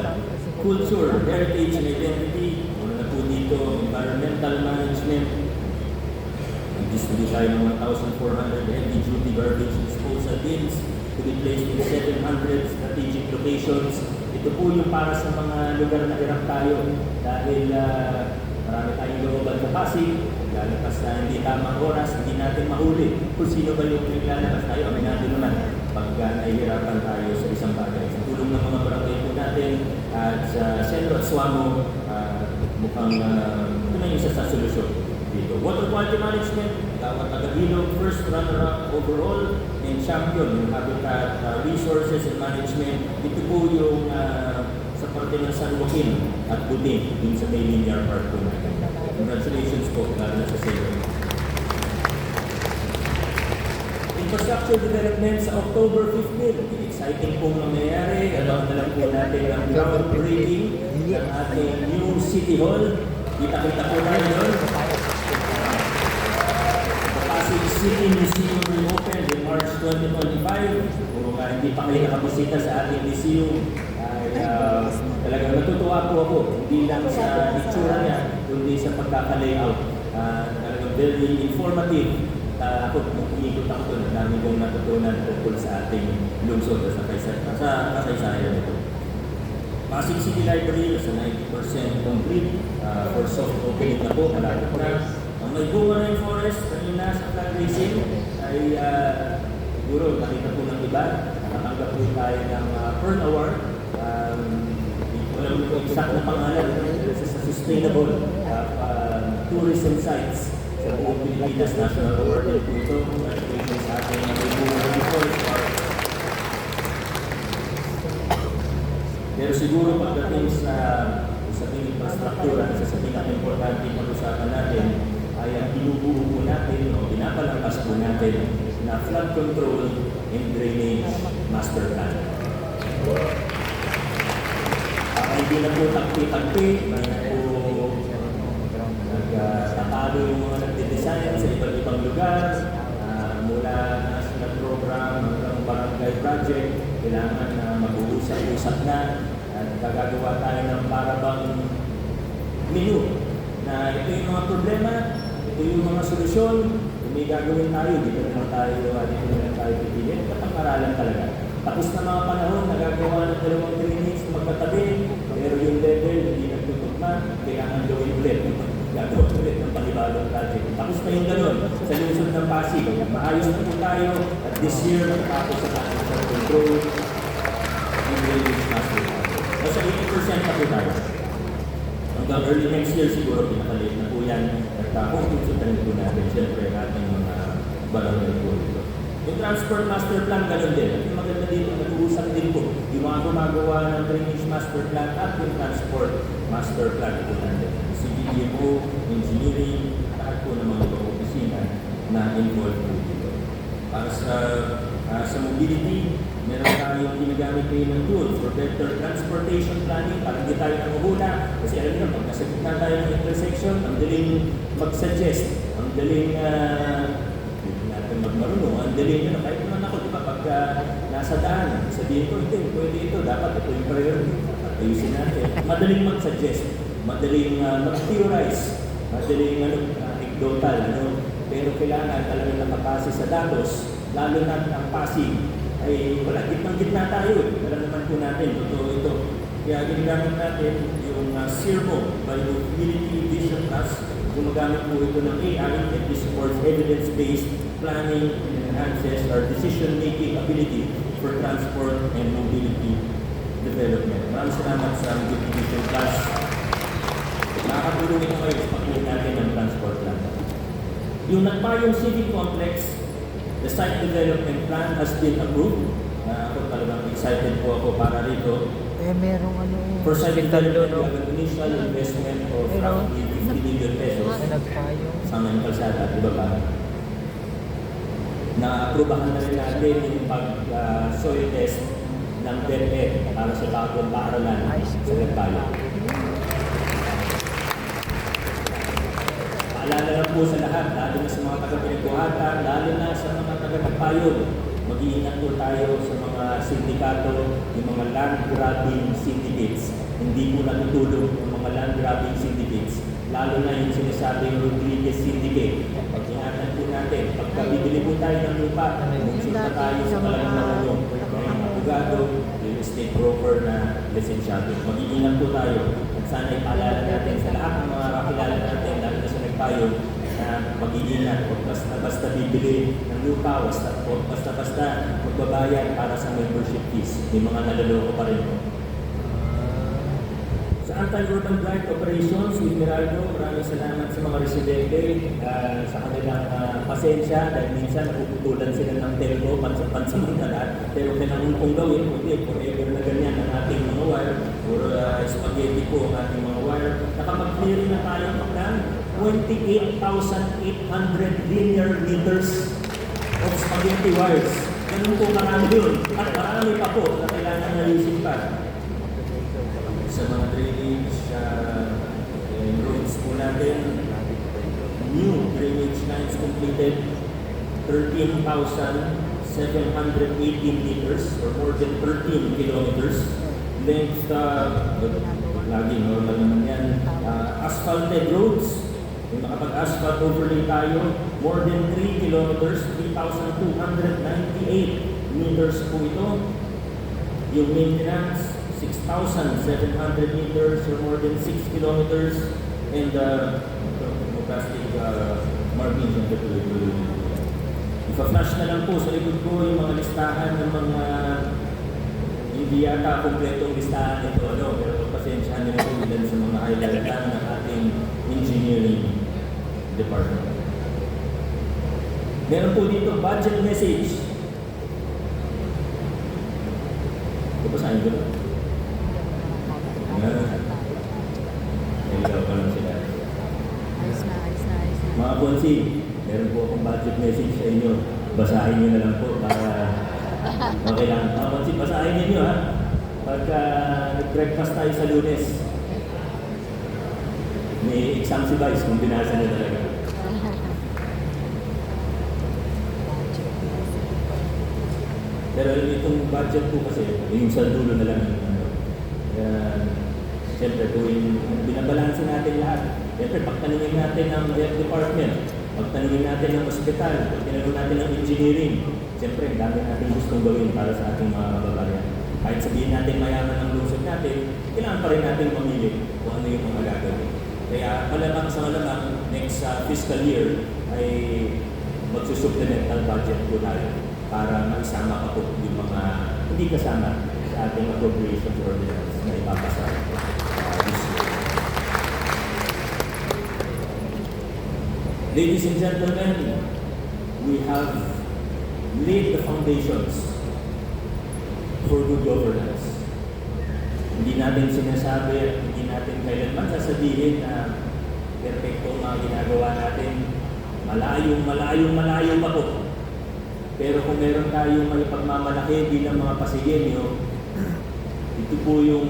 culture, heritage, and identity. Una na po dito, environmental management. Nag-distribute tayo ng 1,400 heavy-duty garbage disposal bins to be placed in 700 strategic locations. Ito po yung para sa mga lugar na hirap tayo dahil marami tayong looban sa Pasig. Lalakas na hindi tamang oras, hindi natin mahuli kung sino ba yung naglalabas tayo. Aminado naman pagka nahihirapan tayo sa isang bagay. Sa tulong ng mga barangay po natin at sa Sentro at Suamo, mukhang ito na yung isa sa solusyon dito. Water quality management, Gawat Agabilog, first runner-up overall, and champion yung habitat resources and management. Ito po yung sa parte ng San Joaquin at Buting, din sa May Linear Park po natin. Congratulations po, lalo na sa Sentro. Infrastructure development sa October 15. Exciting pong nangyayari. Alam na lang po natin ang groundbreaking ng ating new City Hall. Kita-kita po tayo doon. The Pasig City Museum will open in March 2025. Kung hindi pa kayo nakabisita sa ating museum, talagang natutuwa po ako. Hindi lang sa itsura niya, kundi sa pagkaka-layout. Talagang very informative At ako, nung umikot ako doon, ang dami kong natutunan tungkol sa ating lungsod sa kasaysayan nito. Pasig City Library sa 90% complete for soft opening na po, malapit na. Ang may bunga ng forest, kanina sa flag raising, ay siguro nakita po ng iba, nakatanggap po tayo ng Pearl Award. Walang exact na pangalan, sa Sustainable Tourism Sites sa buong Pilipinas National Award din po ito. Congratulations sa ating may bunga ng forest. Pero siguro pagdating sa usaping infrastruktura, isa sa pinaka-importante pag-usapan natin ay ang binubuo po natin o pinapalangkas po natin na flood control and drainage master plan. Hindi na po tagpi-tagpi, hindi na po nagtatalo yung mga nagde-design sa iba't ibang lugar, mula national program hanggang barangay project, kailangan na mag-uusap-usap na at gagawa tayo ng parabang menu na ito yung mga problema, ito yung mga solusyon, kung may gagawin tayo, dito na tayo pipili, katang-aralan talaga. Tapos na mga panahon, nagagawa ng dalawang trainings magkatabi, pero yung level hindi nagtutugma, kailangan gawin ulit. Gagawa ulit ng panibagong project. Tapos na yung gano'n, sa lungsod ng Pasig, maayos na po tayo at this year, matapos sa ating sa control, yung drainage master plan. Nasa 80% na po tayo. Hanggang early next year siguro, pinakalit na po yan. At kung tunsutan po natin, siyempre, ating mga barangay po ito. Yung transport master plan, ganun din. At yung maganda dito, nag-uusap din po yung mga gumagawa ng drainage master plan at yung transport master plan po natin. CDDMO, engineering, lahat po ng mga ibang opisina na involved po dito. Para sa mobility, meron tayong ginagamit kayo ng tools for better transportation planning para hindi tayo nanguhula. Kasi alam nyo, pag nasa gitna tayo ng intersection, ang daling mag-suggest, ang daling marunong, ang daling nyo, kahit naman ako, di ba, pagka nasa daan, sabihin ko, ito, pwede ito, dapat ito yung priority, ayusin natin. Madaling mag-suggest, madaling mag-theorize, madaling anecdotal, pero kailangan talagang nakapase sa datos, lalo na ang Pasig, ay wala, gitnang-gitna tayo, alam naman po natin, totoo ito. Kaya ginagamit natin yung SIRMO, Mobility Vision Plus, gumagamit po ito ng AI and this supports evidence-based planning and enhances our decision-making ability for transport and mobility development. Maraming salamat sa Mobility Vision Plus. Nakakatulong ito kayo sa pagkuhin natin ng transport plan. Yung nagpayong civic complex, the site development plan has been approved. Ako talagang excited po ako para rito. Merong For site development, we have an initial investment of roughly 50 million pesos. Sama yung kalsada, di ba ba? Na-aprobahan na rin natin yung pag-soil test ng DepEd para sa bagong paaralan sa Nagpala. Paalala lang po sa lahat, lalo na sa mga taga-pinagbuhatan, lalo na sa mga taga-nagpayog. Mag-iingat po tayo sa mga sindikato, yung mga land grabbing syndicates. Hindi po natutulong yung mga land grabbing syndicates. Lalo na yung sinasabing Rodriguez Syndicate. Pag-ingatan po natin, pagka bibili po tayo ng lupa, bumunta tayo sa talagang marunong. May mga abogado, real estate broker na lisensyado. Mag-iingat po tayo. At sana ipaalala natin sa lahat ng mga kakilala natin, lalo na sa nagpayong, na mag-iingat. Basta bibili ng lupa, basta magbabayad para sa membership fees. May mga nalaloko pa rin po. Sa Anti-Urban Blight Operations with Miraldo, maraming salamat sa mga residente sa kanilang pasensya dahil minsan napuputulan sila ng telco pansamantala, pero kailangan kong gawin, hindi, forever na ganyan ang ating mga wire, or spaghetti po ang ating mga wire. Nakapag-clearing na tayo ng 28,800 linear meters of spaghetti wires. Ganun po marami yun. At marami pa po na kailangan na ayusin pa. Sa mga drainage roads po natin, new drainage lines completed 13,718 meters or more than 13 kilometers. Length, lagi normal naman yan. Asphalted roads, Kung nakapag-asphalt overlay tayo, more than 3 kilometers, 3,298 meters po ito. Yung maintenance, 6,700 meters or more than 6 kilometers. And plastic markings on the tuloy. Ipa-flash na lang po sa likod ko yung mga listahan ng mga hindi yata kompletong listahan nito, pero pasensyahan nyo po ilan sa mga highlight lang ng ating engineering department. Meron po dito budget message. Ito ba saan ito? Naligaw pa lang sila. Mga konsi, meron po akong budget message sa inyo. Basahin nyo na lang po para okay lang. Mga konsi, basahin ninyo ha. Pagka nag-breakfast tayo sa Lunes, may exam si Vice kung binasa na talaga. Pero itong budget po kasi, yung sa dulo na lang. Siyempre, kung binabalansin natin lahat, siyempre, pagtanungin natin ng health department, pagtanungin natin ng ospital, pagtanungin natin ng engineering, siyempre, ang dami natin gustong gawin para sa ating mga kababayan. Kahit sabihin natin mayaman ang lungsod natin, kailangan pa rin natin mamili kung ano yung mga gagawin. Kaya malamang sa malamang, next fiscal year ay magsusupplemental budget po tayo para maisama pa po yung mga hindi kasama sa ating appropriations ordinance na ipapasa this year. Ladies and gentlemen, we have laid the foundations for good governance. Hindi natin sinasabi, hindi natin kailanman sasabihin na perfecto ang mga ginagawa natin. Malayo pa po. Pero kung meron tayong may pagmamalaki bilang mga Pasigenyo, ito po yung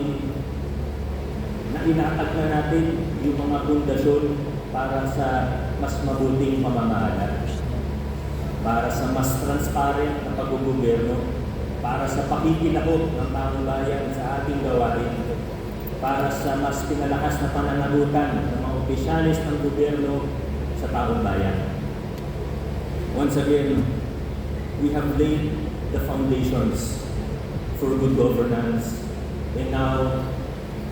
nainatag na natin yung mga pundasyon para sa mas mabuting pamamahala, para sa mas transparent na paggogobyerno, para sa pakikinabot ng taong bayan sa ating gawain, para sa mas pinalakas na pananagutan ng mga opisyalis ng gobyerno sa taong bayan. Once again, we have laid the foundations for good governance, and now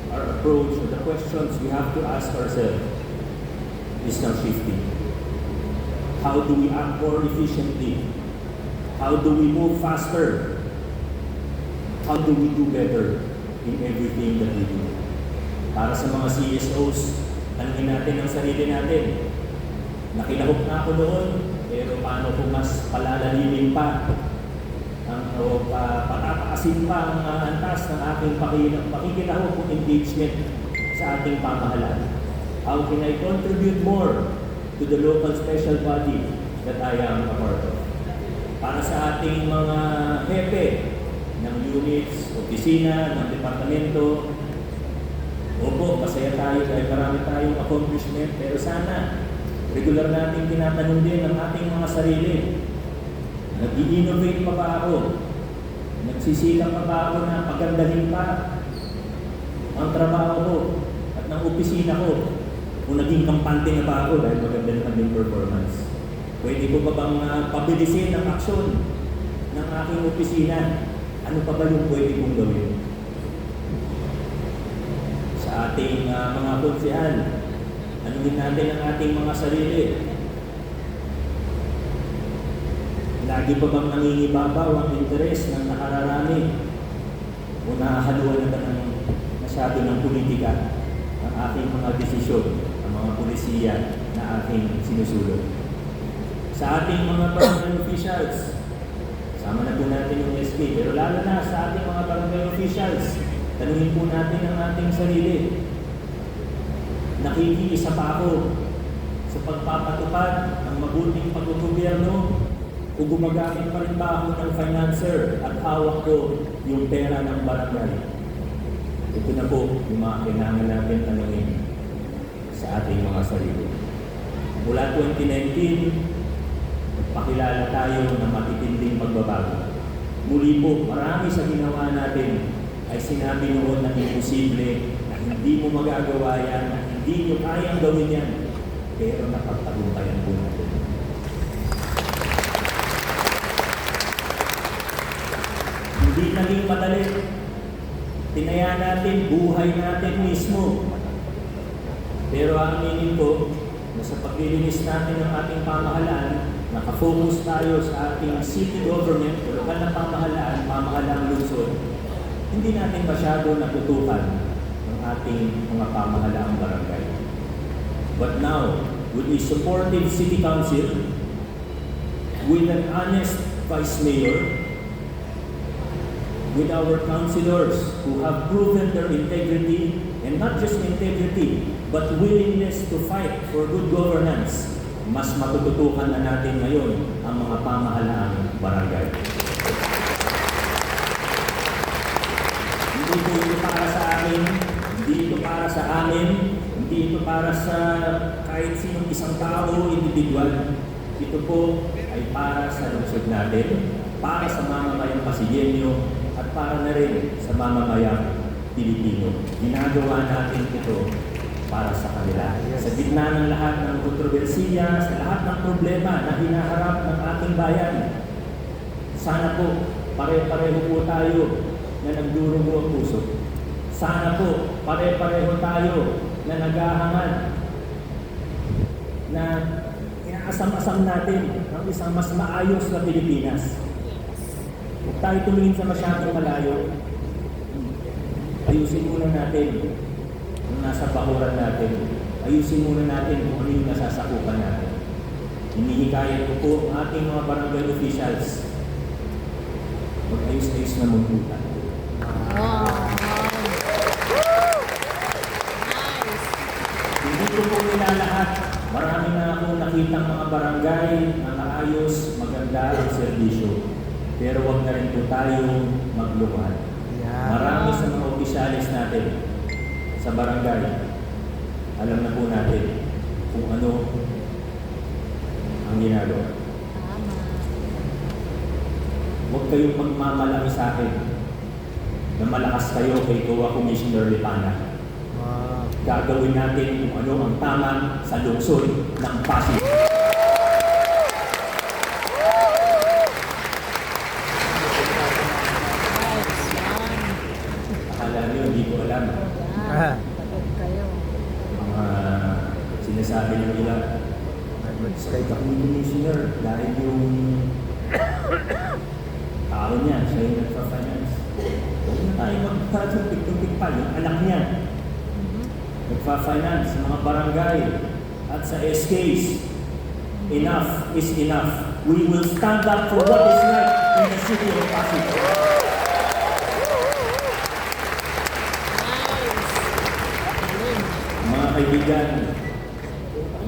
our approach or the questions we have to ask ourselves is now shifting. How do we act more efficiently? How do we move faster? How do we do better in everything that we do? Para sa mga CSOs, tanungin natin ang sarili natin. Nakilahok na ako noon, pero paano kung mas palalalimin pa o patataasin pa ang antas ng ating pakikilahok o engagement sa ating pamahalaan? How can I contribute more to the local special body that I am a part of? Para sa ating mga hepe ng units, opisina, ng departamento, opo, masaya tayo dahil marami tayong accomplishment, pero sana regular natin tinatanong din ang ating mga sarili. Nag-i-innovate pa ba ako? Nagsisikap pa ba ako na pagandahin pa ang trabaho ko at ng opisina ko? Kung naging kampante na ba ako dahil maganda na kami performance? Pwede ko ba bang pabilisin ang aksyon ng aking opisina? Ano pa ba yung pwede kong gawin? Sa ating mga konsehal, anuhin natin ang ating mga sarili. Lagi pa bang nangingibabaw ang interes ng nakararami o nahahaluan na ng masyado ng politika ang aking mga desisyon, ang mga pulisiya na aking sinusulot? Sa ating mga barangay officials, sama na po natin yung SP, pero lalo na sa ating mga barangay officials, tanungin po natin ang ating sarili. Nakikiisa pa ako sa pagpapatupad ng mabuting paggogobyerno o gumagamit pa rin ba ako ng financer at hawak ko yung pera ng barangay? Ito na po yung mga kailangan natin tanungin sa ating mga sarili. Mula 2019, pakilala tayo ng matitinding pagbabago. Muli po, marami sa ginawa natin ay sinabi noon na imposible, na hindi mo magagawa yan, na hindi nyo kayang gawin yan. pero napagtagumpayan po natin. Hindi naging madali. Tinaya natin, buhay natin mismo. Pero aminin ko na sa paglilinis natin ng ating pamahalaan, nakafocus tayo sa ating city government, lokal na pamahalaan, pamahalaang lungsod, hindi natin masyado natutukan ang ating mga pamahalaang barangay. But now, with a supportive city council, with an honest vice mayor, with our councilors who have proven their integrity, and not just integrity, but willingness to fight for good governance, mas matututukan na natin ngayon ang mga pamahalaang barangay. Hindi po ito para sa amin, hindi ito para sa amin, hindi ito para sa kahit sinong isang tao, individual. Ito po ay para sa lungsod natin, para sa mamamayang Pasigenyo, at para na rin sa mamamayang Pilipino. Ginagawa natin ito para sa kanila. Sa gitna ng lahat ng kontrobersiya, sa lahat ng problema na hinaharap ng ating bayan, sana po pare-pareho po tayo na nagdurugo ang puso. Sana po pare-pareho tayo na naghahangad na inaasam-asam natin ang isang mas maayos na Pilipinas. Huwag tayo tumingin sa masyadong malayo. Ayusin muna natin yung nasa bakuran natin. Ayusin muna natin kung ano yung nasasakupan natin. Hinihikayat ko po ang ating mga barangay officials. Mag-ayos-ayos na magputan. Hindi ko po nilalahat. Marami na akong nakitang mga barangay na maayos, maganda ang serbisyo. Pero huwag na rin po tayong magluhan. Marami sa mga opisyalis natin sa barangay, alam na po natin kung ano ang ginagawa. Huwag kayong magmamalaki sa akin na malakas kayo kay COA Commissioner Lipana. Gagawin natin kung ano ang tama sa lungsod ng Pasig. Akala niyo, hindi ko alam. Mga sinasabi ng ilang kay Commissioner dahil yung tao niya, siya yung nagpa-finance. Huwag na tayo magpapagpig-pig pa, yung anak niya. Nagpa-finance sa mga barangay at sa SKs. Enough is enough. We will stand up for what is right in the city of Pasig. Mga kaibigan,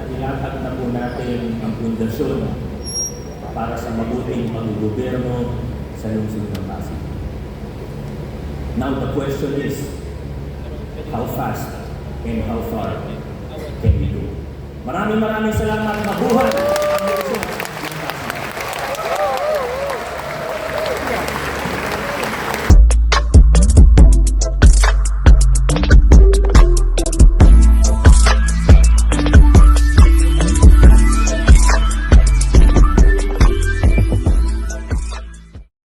nailatag na po natin ang pundasyon para sa mabuting pag-gobyerno sa lungsod ng Pasig. Now the question is, how fast and how far can we go? Maraming salamat. Mabuhay ang lungsod.